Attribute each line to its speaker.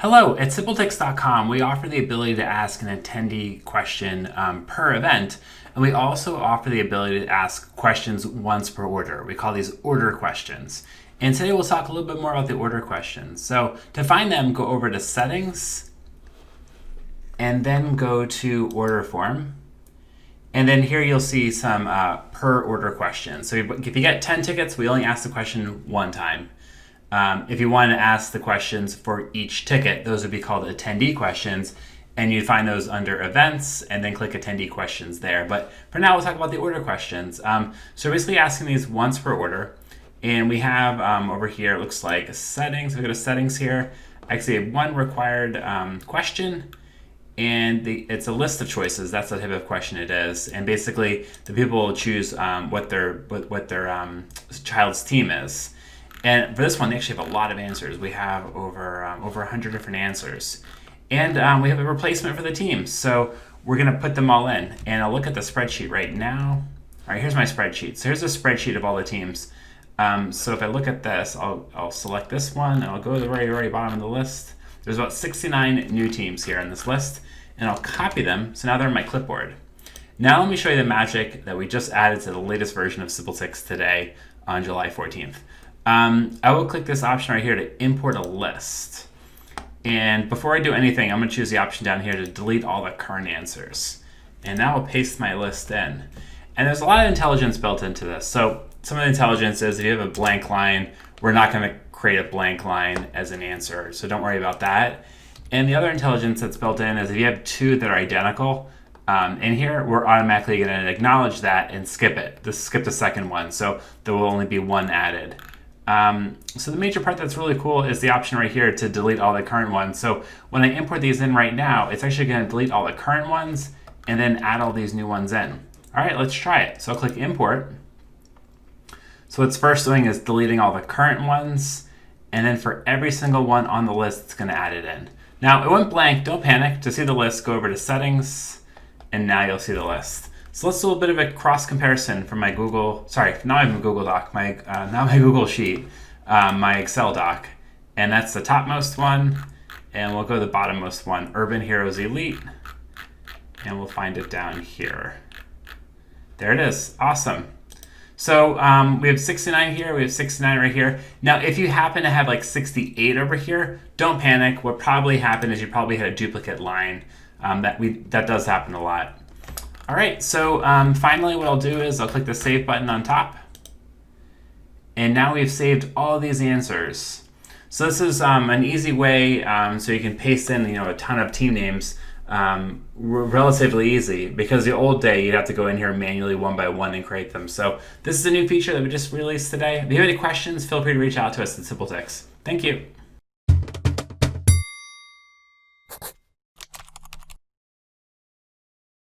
Speaker 1: Hello, at SimpleTix.com, we offer the ability to ask an attendee question per event, and we also offer the ability to ask questions once per order. We call these order questions. And today we'll talk a little bit more about the order questions. So to find them, go over to Settings, and then go to Order Form. And then here you'll see some per order questions. So if you get 10 tickets, we only ask the question one time. If you want to ask the questions for each ticket, those would be called attendee questions, and you'd find those under events and then click attendee questions there. But for now, we'll talk about the order questions. So we're basically asking these once per order, and we have over here, it looks like settings. We go to settings here. I actually have one required question, and it's a list of choices. That's the type of question it is. And basically, the people will choose what their child's team is. And for this one, they actually have a lot of answers. We have over 100 different answers. And we have a replacement for the teams. So we're going to put them all in. And I'll look at the spreadsheet right now. All right, here's my spreadsheet. So here's a spreadsheet of all the teams. So if I look at this, I'll select this one, and I'll go to the very bottom of the list. There's about 69 new teams here on this list. And I'll copy them. So now they're in my clipboard. Now let me show you the magic that we just added to the latest version of SimpleTix today on July 14th. I will click this option right here to import a list. And before I do anything, I'm going to choose the option down here to delete all the current answers. And now I'll paste my list in. And there's a lot of intelligence built into this. So some of the intelligence is if you have a blank line, we're not going to create a blank line as an answer. So don't worry about that. And the other intelligence that's built in is if you have two that are identical, in here, we're automatically going to acknowledge that and skip it. Skip the second one. So there will only be one added. So the major part that's really cool is the option right here to delete all the current ones. So when I import these in right now, it's actually going to delete all the current ones and then add all these new ones in. All right, let's try it. So I'll click import. So what's first doing is deleting all the current ones, and then for every single one on the list, it's going to add it in. Now it went blank, don't panic. To see the list, go over to settings, and now you'll see the list. So let's do a bit of a cross comparison from my Google, not even Google Doc, not my Google Sheet, my Excel doc. And that's the topmost one. And we'll go to the bottommost one, Urban Heroes Elite. And we'll find it down here. There it is, awesome. So we have 69 here, we have 69 right here. Now, if you happen to have like 68 over here, don't panic. What probably happened is you probably had a duplicate line. That does happen a lot. All right, so finally what I'll do is I'll click the Save button on top. And now we've saved all these answers. So this is an easy way so you can paste in a ton of team names relatively easy, because the old day you'd have to go in here manually one by one and create them. So this is a new feature that we just released today. If you have any questions, feel free to reach out to us at SimpleTix. Thank you.